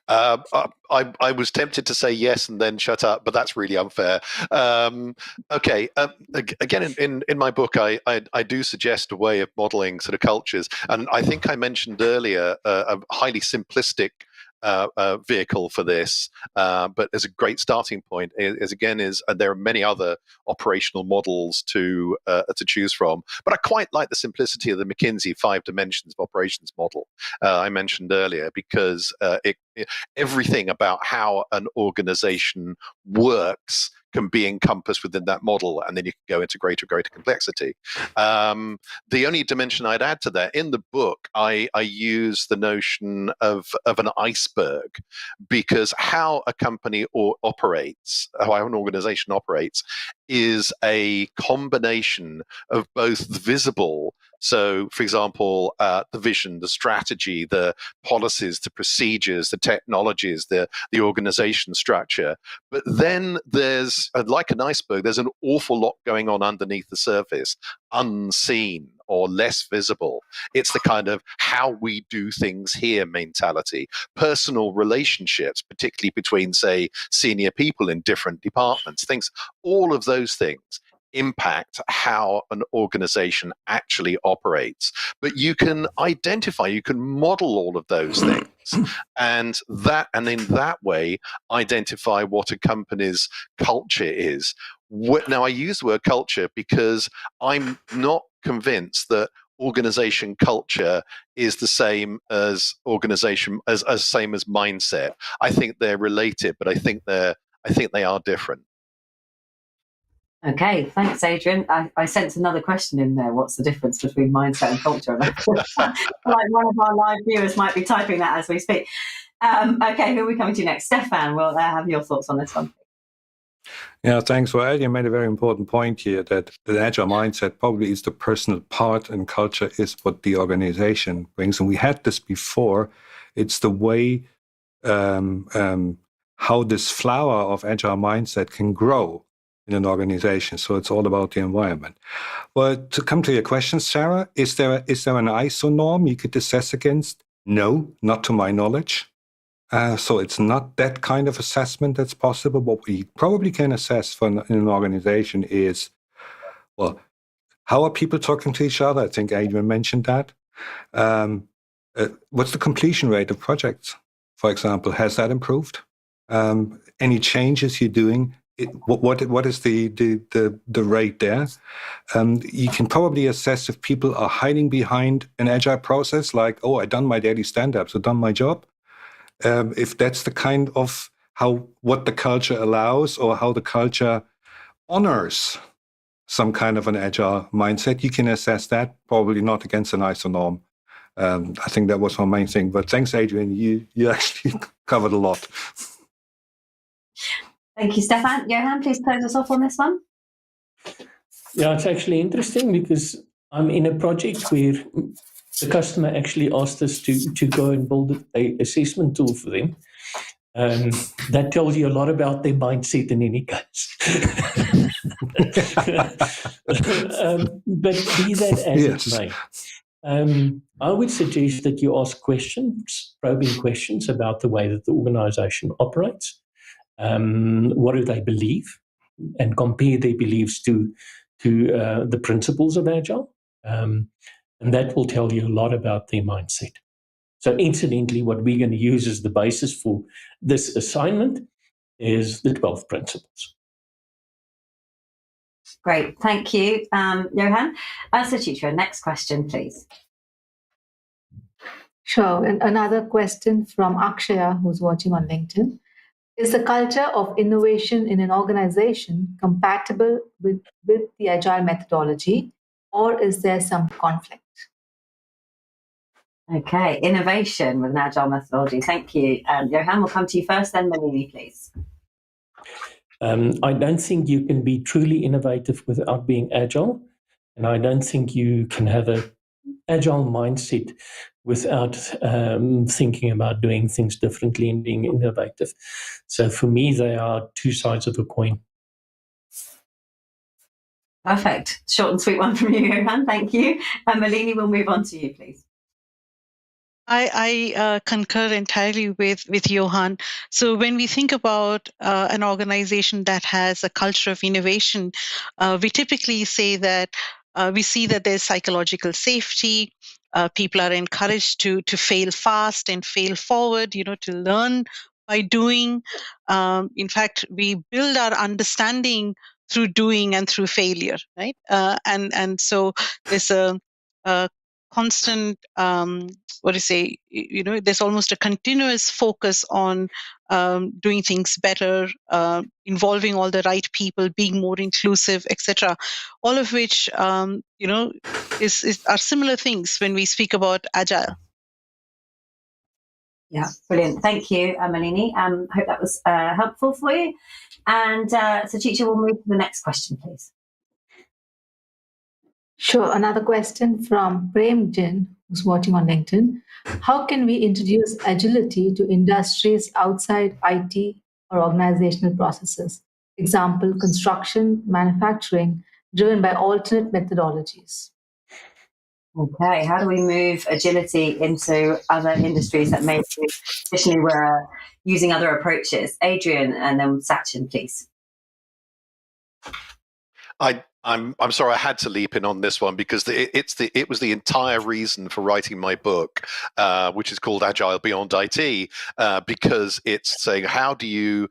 I was tempted to say yes and then shut up, but that's really unfair. Okay. Again, in my book, I do suggest a way of modeling sort of cultures, and I think I mentioned earlier a highly simplistic vehicle for this, but as a great starting point is there are many other operational models to choose from, but I quite like the simplicity of the McKinsey 5 dimensions of operations model I mentioned earlier, because everything about how an organization works can be encompassed within that model, and then you can go into greater complexity. The only dimension I'd add to that, in the book, I use the notion of an iceberg, because how a company operates, how an organization operates, is a combination of both the visible. So, for example, the vision, the strategy, the policies, the procedures, the technologies, the organization structure. But then there's, like an iceberg, there's an awful lot going on underneath the surface, unseen or less visible. It's the kind of how we do things here mentality, personal relationships, particularly between, say, senior people in different departments, things, all of those things impact how an organization actually operates. But you can identify, you can model all of those things, and in that way identify what a company's culture is. Now, I use the word culture because I'm not convinced that organization culture is the same as organization as same as mindset. I think they're related, but I think they are different. Okay, thanks, Adrian. I sense another question in there. What's the difference between mindset and culture? Like one of our live viewers might be typing that as we speak. Okay, who are we coming to next? Stephan, we'll have your thoughts on this one. Yeah, thanks. Well, Adrian made a very important point here, that the agile mindset probably is the personal part, and culture is what the organization brings. And we had this before. It's the way how this flower of agile mindset can grow in an organization. So it's all about the environment. Well, to come to your question, Sarah, is there an ISO norm you could assess against? No, not to my knowledge. So it's not that kind of assessment that's possible. What we probably can assess in an organization is, well, how are people talking to each other? I think Adrian mentioned that. What's the completion rate of projects, for example? Has that improved? Any changes you're doing, what is the rate there? You can probably assess if people are hiding behind an agile process, like, oh, I've done my daily stand-ups, I've done my job. If that's the kind of what the culture allows, or how the culture honors some kind of an agile mindset, you can assess that, probably not against an ISO norm. I think that was my main thing. But thanks, Adrian. You actually covered a lot. Thank you, Stephan. Johann, please close us off on this one. Yeah, it's actually interesting because I'm in a project where the customer actually asked us to go and build an assessment tool for them. That tells you a lot about their mindset in any case. But be that as it may, I would suggest that you ask questions, probing questions about the way that the organization operates. What do they believe? And compare their beliefs to the principles of Agile. And that will tell you a lot about their mindset. So incidentally, what we're going to use as the basis for this assignment is the 12 principles. Great, thank you, Johann. Suchitra, next question, please. Sure, and another question from Akshaya, who's watching on LinkedIn. Is the culture of innovation in an organization compatible with the Agile methodology, or is there some conflict? Okay, innovation with an Agile methodology. Thank you. Johann, we'll come to you first, then Malini, please. I don't think you can be truly innovative without being Agile, and I don't think you can have an Agile mindset without thinking about doing things differently and being innovative. So for me, they are two sides of a coin. Perfect. Short and sweet one from you, Johann. Thank you. Malini, we'll move on to you, please. I concur entirely with Johann. So when we think about an organization that has a culture of innovation, we typically say that we see that there's psychological safety. People are encouraged to fail fast and fail forward, to learn by doing. In fact, we build our understanding through doing and through failure, right? And so there's a constant there's almost a continuous focus on doing things better, involving all the right people, being more inclusive, etc. All of which are similar things when we speak about Agile. Yeah, brilliant. Thank you, Malini. Hope that was helpful for you. And Suchitra, we'll move to the next question, please. Sure. Another question from Prem Jin, who's watching on LinkedIn. How can we introduce agility to industries outside IT or organizational processes? Example, construction, manufacturing, driven by alternate methodologies. Okay, how do we move agility into other industries that maybe traditionally were using other approaches? Adrian and then Sachin, please. I'm sorry, I had to leap in on this one because it was the entire reason for writing my book, which is called Agile Beyond IT, because it's saying how do you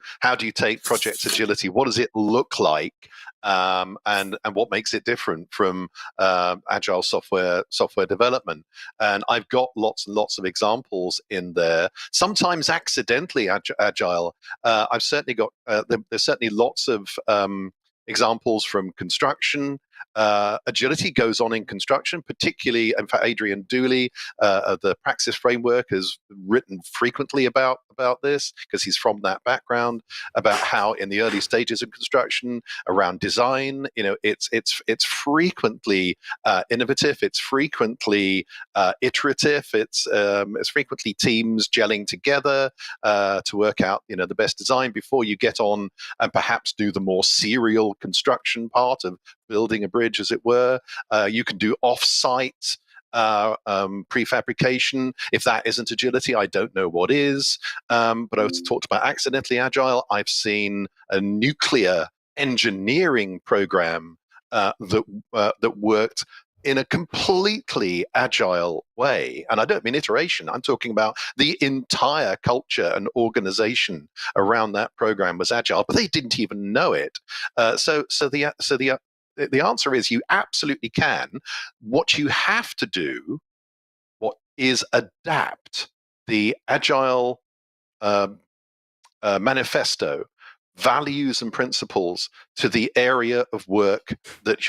take project agility? What does it look like? And what makes it different from agile software development? And I've got lots and lots of examples in there. Sometimes accidentally agile. I've certainly got there's certainly lots of examples from construction. Agility goes on in construction, particularly, in fact, Adrian Dooley of the Praxis Framework has written frequently about this because he's from that background, about how in the early stages of construction, around design, it's frequently innovative, it's frequently iterative, it's frequently teams gelling together to work out the best design before you get on and perhaps do the more serial construction part of building a bridge, as it were. You can do off-site prefabrication. If that isn't agility, I don't know what is. But I talked about accidentally agile. I've seen a nuclear engineering program that worked in a completely agile way. And I don't mean iteration, I'm talking about the entire culture and organization around that program was agile, but they didn't even know it. So the answer is you absolutely can. What you have to do, what is adapt the agile manifesto, values and principles to the area of work that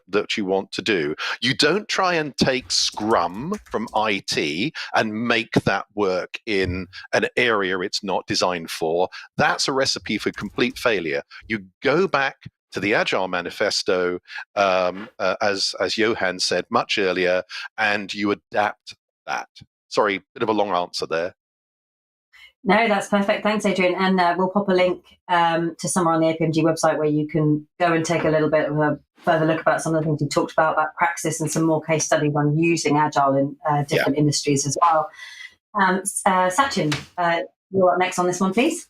that you want to do. You don't try and take Scrum from IT and make that work in an area it's not designed for. That's a recipe for complete failure. You go back to the Agile Manifesto, as Johann said much earlier, and you adapt that. Sorry, bit of a long answer there. No, that's perfect. Thanks, Adrian. And we'll pop a link to somewhere on the APMG website where you can go and take a little bit of a further look about some of the things you talked about praxis, and some more case studies on using Agile in different industries as well. Sachin, you're up next on this one, please.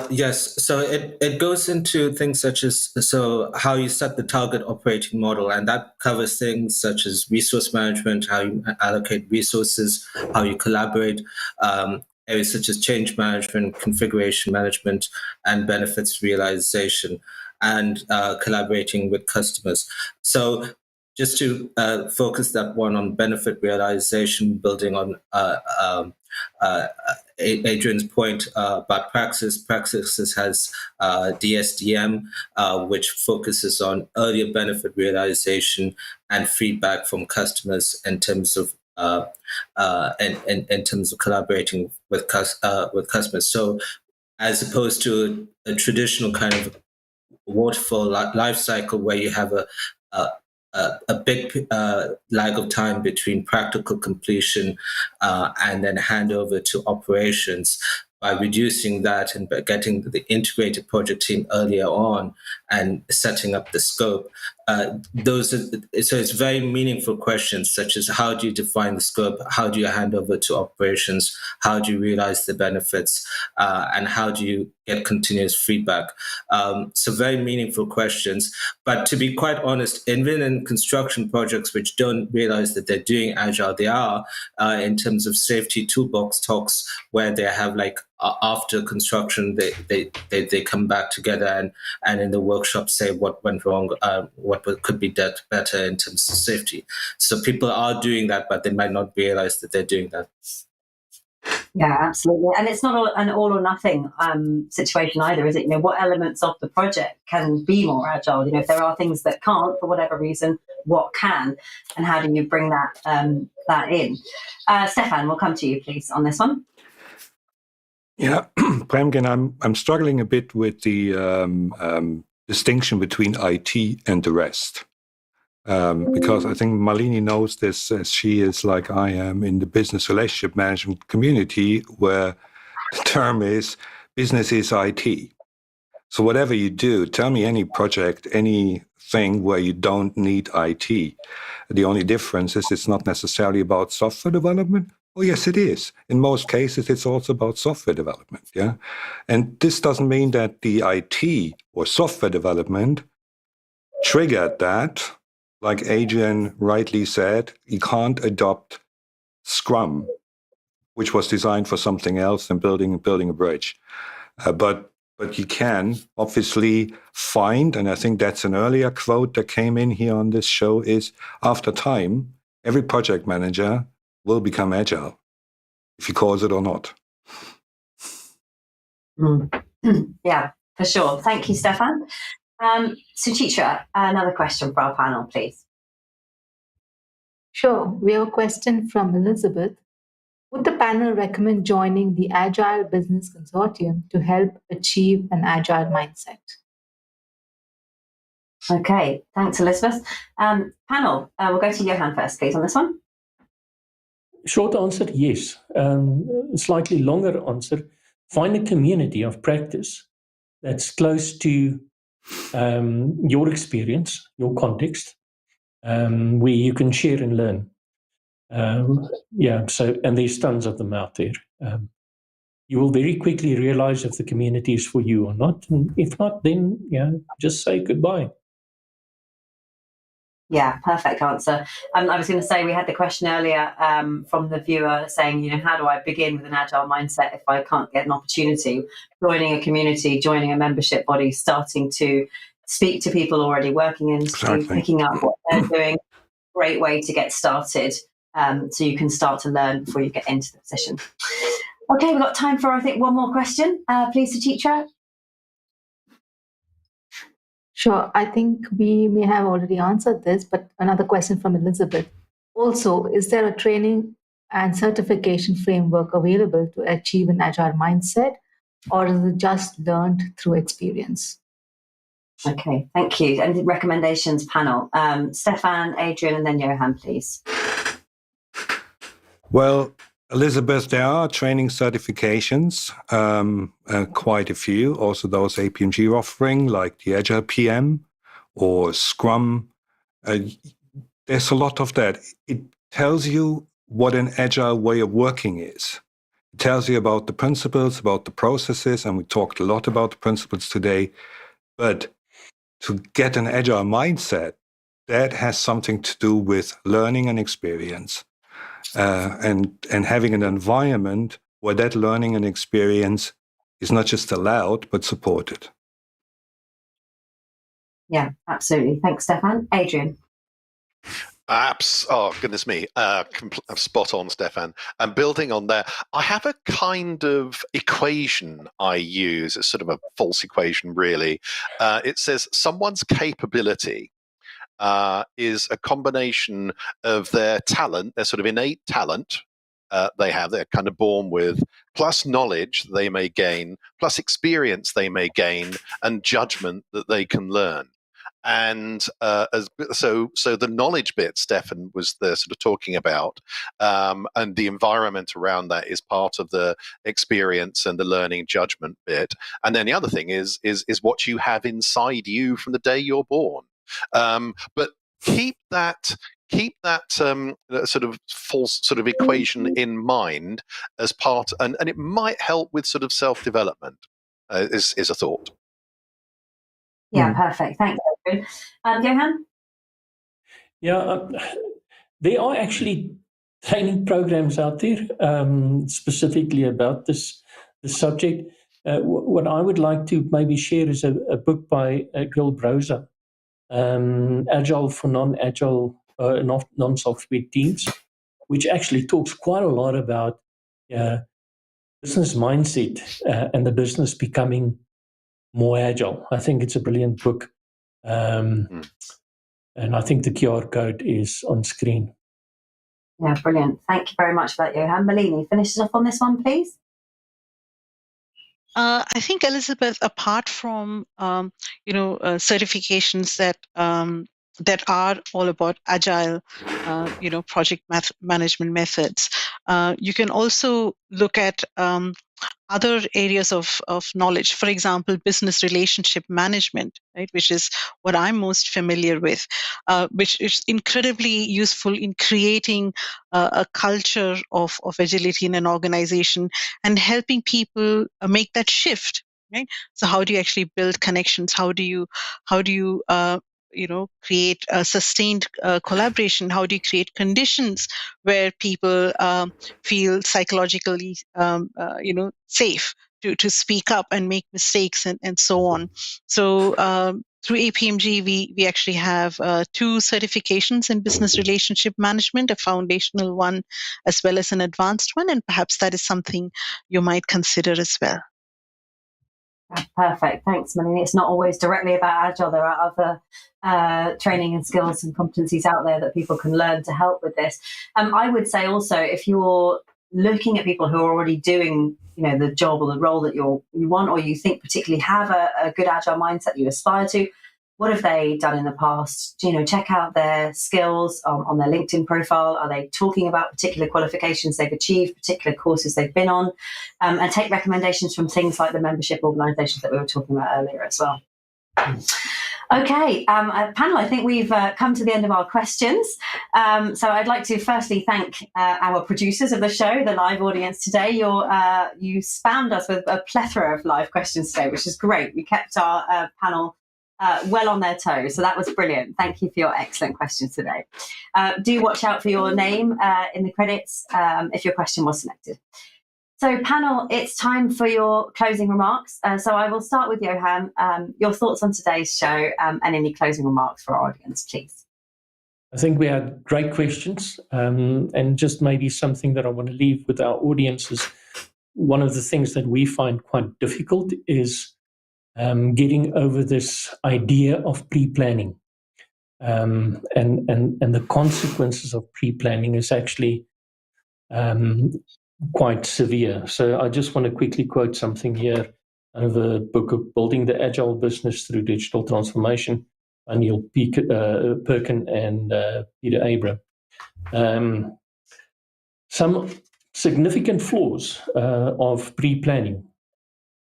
Yes, so it goes into things such as how you set the target operating model, and that covers things such as resource management, how you allocate resources, how you collaborate, areas such as change management, configuration management, and benefits realization, and collaborating with customers. So just to focus that one on benefit realization, building on Adrian's point about Praxis. Praxis has DSDM, which focuses on earlier benefit realization and feedback from customers in terms of in terms of collaborating with customers. So, as opposed to a traditional kind of waterfall life cycle where you have a big lag of time between practical completion and then handover to operations, by reducing that and by getting the integrated project team earlier on and setting up the scope. So it's very meaningful questions such as how do you define the scope, how do you hand over to operations, how do you realize the benefits, and how do you get continuous feedback. So very meaningful questions. But to be quite honest, even in construction projects which don't realize that they're doing Agile, they are in terms of safety toolbox talks where they have like after construction, they come back together and in the workshop say what went wrong, what could be done better in terms of safety. So people are doing that, but they might not realize that they're doing that. Yeah, absolutely. And it's not an all or nothing situation either, is it? You know, what elements of the project can be more agile? You know, if there are things that can't for whatever reason, what can, and how do you bring that in? Stephan, we'll come to you, please, on this one. Yeah, Premgen, I'm struggling a bit with the distinction between IT and the rest. Because I think Malini knows this, as she is like I am in the business relationship management community, where the term is business is IT. So whatever you do, tell me any project, anything where you don't need IT. The only difference is it's not necessarily about software development. Oh, yes, it is. In most cases, it's also about software development. Yeah, and this doesn't mean that the IT or software development triggered that. Like Adrian rightly said, you can't adopt Scrum, which was designed for something else than building a bridge. But you can obviously find, and I think that's an earlier quote that came in here on this show, is after time, every project manager will become agile, if he calls it or not. Yeah, for sure. Thank you, Stephan. Suchitra, another question for our panel, please. Sure. We have a question from Elizabeth. Would the panel recommend joining the Agile Business Consortium to help achieve an agile mindset? Okay, thanks, Elizabeth. Panel, we'll go to Johann first, please, on this one. Short answer, yes. Slightly longer answer, find a community of practice that's close to your experience, your context, where you can share and learn. And there's tons of them out there. You will very quickly realize if the community is for you or not. And if not, then just say goodbye. Yeah, perfect answer. I was going to say, we had the question earlier from the viewer saying, how do I begin with an agile mindset if I can't get an opportunity? Joining a community, joining a membership body, starting to speak to people already working in industry, picking up what they're doing. Great way to get started, so you can start to learn before you get into the position. Okay, we've got time for, I think, one more question. Please, Suchitra. Sure. I think we may have already answered this, but another question from Elizabeth. Also, is there a training and certification framework available to achieve an agile mindset, or is it just learned through experience? Okay, thank you. And recommendations panel. Stephan, Adrian, and then Johann, please. Well, Elizabeth, there are training certifications, quite a few. Also, those APMG offering, like the Agile PM or Scrum. There's a lot of that. It tells you what an agile way of working is. It tells you about the principles, about the processes, and we talked a lot about the principles today. But to get an agile mindset, that has something to do with learning and experience. And having an environment where that learning and experience is not just allowed, but supported. Yeah, absolutely. Thanks, Stephan. Adrian. Oh, goodness me. Spot on, Stephan. And building on that, I have a kind of equation I use. It's sort of a false equation, really. It says someone's capability is a combination of their talent, their sort of innate talent they're kind of born with, plus knowledge they may gain, plus experience they may gain, and judgment that they can learn. And so the knowledge bit Stephan was there sort of talking about, and the environment around that is part of the experience and the learning judgment bit. And then the other thing is what you have inside you from the day you're born. But keep that sort of false sort of equation in mind as part, and it might help with sort of self-development. Is a thought. Yeah, perfect. Thanks, Adrian. Johann? Yeah, there are actually training programs out there specifically about this subject. What I would like to maybe share is a book by Gil Broza, Agile for Non-Agile, Non-Software Teams, which actually talks quite a lot about business mindset and the business becoming more agile. I think it's a brilliant book. And I think the QR code is on screen. Yeah, brilliant. Thank you very much for that, Johann. Malini, finish us off on this one, please. I think, Elizabeth, apart from certifications that are all about agile, project management methods, you can also look at other areas of knowledge. For example, business relationship management, right, which is what I'm most familiar with, which is incredibly useful in creating a culture of agility in an organization and helping people make that shift. Right. So, how do you actually build connections? How do you create a sustained collaboration? How do you create conditions where people feel psychologically, safe to speak up and make mistakes and so on? So through APMG, we actually have 2 certifications in business relationship management, a foundational one as well as an advanced one, and perhaps that is something you might consider as well. Perfect. Thanks, Malini. It's not always directly about Agile. There are other training and skills and competencies out there that people can learn to help with this. I would say also, if you're looking at people who are already doing, the job or the role that you want, or you think particularly have a good Agile mindset you aspire to, what have they done in the past? Check out their skills on their LinkedIn profile. Are they talking about particular qualifications they've achieved, particular courses they've been on? And take recommendations from things like the membership organisations that we were talking about earlier as well. Okay, panel, I think we've come to the end of our questions. So I'd like to firstly thank our producers of the show, the live audience today. You spammed us with a plethora of live questions today, which is great. We kept our panel well on their toes. So that was brilliant. Thank you for your excellent questions today. Do watch out for your name in the credits if your question was selected. So panel, it's time for your closing remarks. So I will start with Johann. Your thoughts on today's show and any closing remarks for our audience, please. I think we had great questions, and just maybe something that I want to leave with our audience is one of the things that we find quite difficult is getting over this idea of pre-planning, and the consequences of pre-planning is actually quite severe. So I just want to quickly quote something here out of a book of Building the Agile Business Through Digital Transformation by Neil Perkin and Peter Abram. Some significant flaws of pre-planning.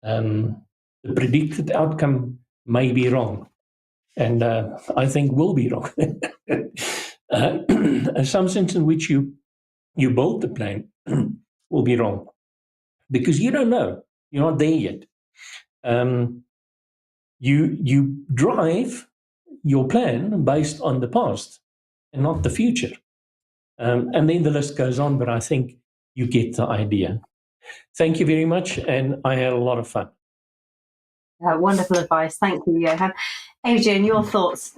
The predicted outcome may be wrong, and I think will be wrong. Assumptions in which you build the plan will be wrong because you don't know. You're not there yet. You drive your plan based on the past and not the future. And then the list goes on, but I think you get the idea. Thank you very much, and I had a lot of fun. Wonderful advice. Thank you, Johann. Adrian, your thoughts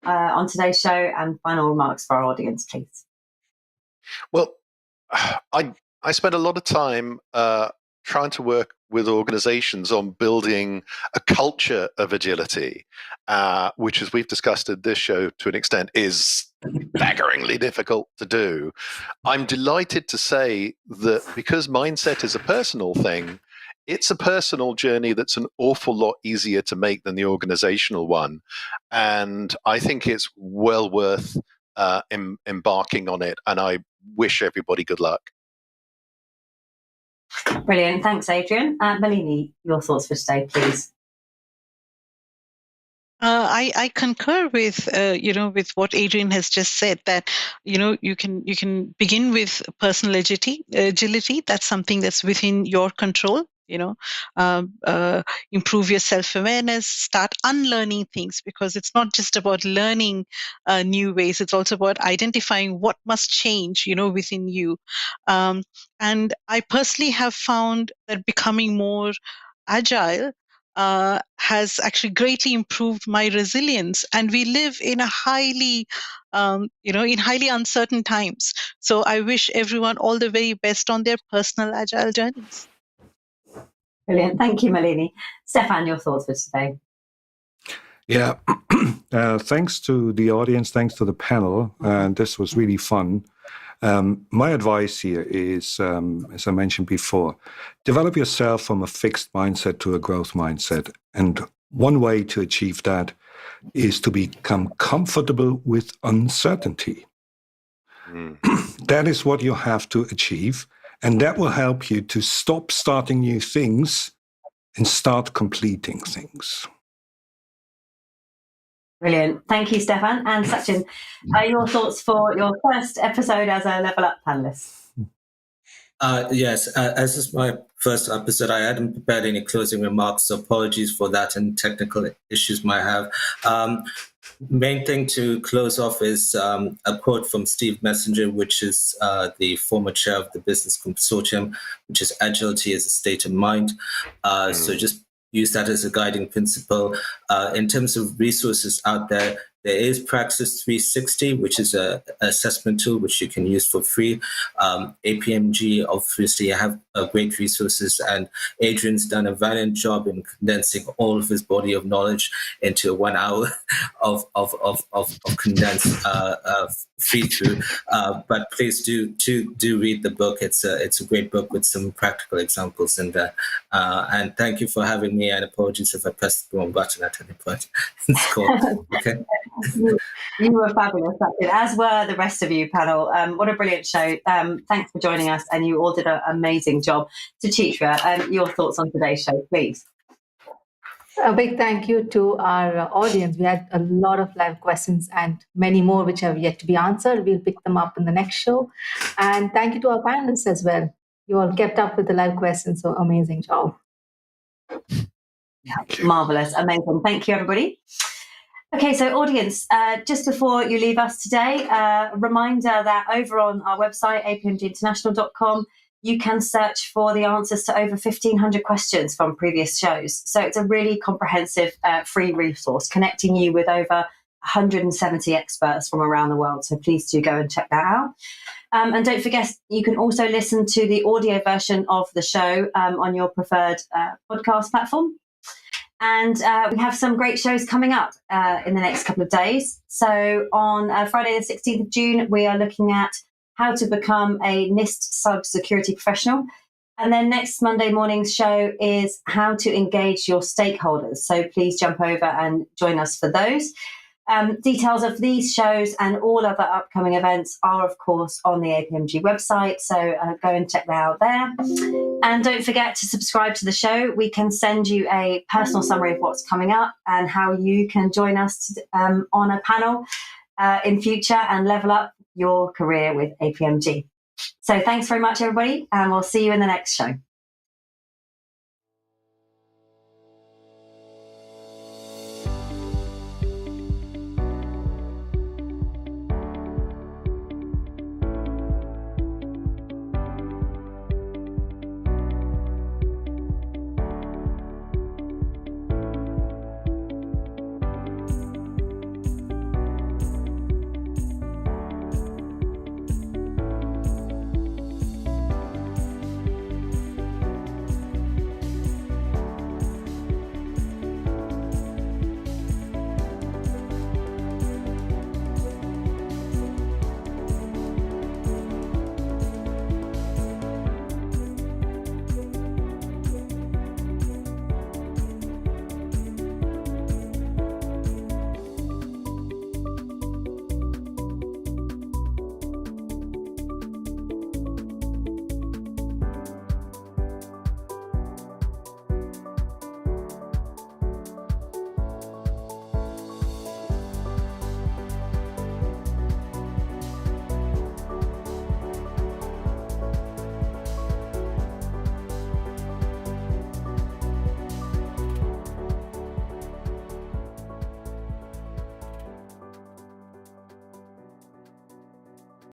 on today's show and final remarks for our audience, please. Well, I spent a lot of time trying to work with organizations on building a culture of agility, which, as we've discussed in this show to an extent, is staggeringly difficult to do. I'm delighted to say that because mindset is a personal thing, it's a personal journey that's an awful lot easier to make than the organizational one. And I think it's well worth embarking on it. And I wish everybody good luck. Brilliant. Thanks, Adrian. Malini, your thoughts for today, please. I concur with with what Adrian has just said, that you can begin with personal agility. That's something that's within your control. Improve your self-awareness, start unlearning things, because it's not just about learning new ways, it's also about identifying what must change within you. And I personally have found that becoming more agile has actually greatly improved my resilience. And we live in a highly uncertain times. So I wish everyone all the very best on their personal agile journeys. Brilliant. Thank you, Malini. Stephan, your thoughts for today. Yeah, thanks to the audience, thanks to the panel. This was really fun. My advice here is, as I mentioned before, develop yourself from a fixed mindset to a growth mindset. And one way to achieve that is to become comfortable with uncertainty. That is what you have to achieve. And that will help you to stop starting new things and start completing things. Brilliant. Thank you, Stephan. And Sachin, your thoughts for your first episode as a Level Up panelist? Yes, as is my first episode, I hadn't prepared any closing remarks, so apologies for that and technical issues might have. Main thing to close off is a quote from Steve Messenger, which is the former chair of the Business Consortium, which is agility is a state of mind. So just use that as a guiding principle. In terms of resources out there, there is Praxis 360, which is an assessment tool which you can use for free. APMG, obviously, have great resources, and Adrian's done a valiant job in condensing all of his body of knowledge into 1 hour of condensed feed through. But please do read the book. It's a great book with some practical examples in there. And thank you for having me. And apologies if I pressed the wrong button at any point in this call. Okay. You were fabulous, as were the rest of you, panel. What a brilliant show. Thanks for joining us, and you all did an amazing job. Suchitra, your thoughts on today's show, please. A big thank you to our audience. We had a lot of live questions and many more which have yet to be answered. We'll pick them up in the next show. And thank you to our panelists as well. You all kept up with the live questions, so amazing job. Yeah, marvellous, amazing. Thank you, everybody. Okay, so audience, just before you leave us today, a reminder that over on our website, apmginternational.com, you can search for the answers to over 1,500 questions from previous shows. So it's a really comprehensive free resource connecting you with over 170 experts from around the world. So please do go and check that out. And don't forget, you can also listen to the audio version of the show on your preferred podcast platform. And we have some great shows coming up in the next couple of days. So on Friday the 16th of June, we are looking at how to become a NIST cybersecurity professional. And then next Monday morning's show is how to engage your stakeholders. So please jump over and join us for those. Details of these shows and all other upcoming events are, of course, on the APMG website. So go and check that out there. And don't forget to subscribe to the show. We can send you a personal summary of what's coming up and how you can join us on a panel in future and level up your career with APMG. So thanks very much, everybody, and we'll see you in the next show.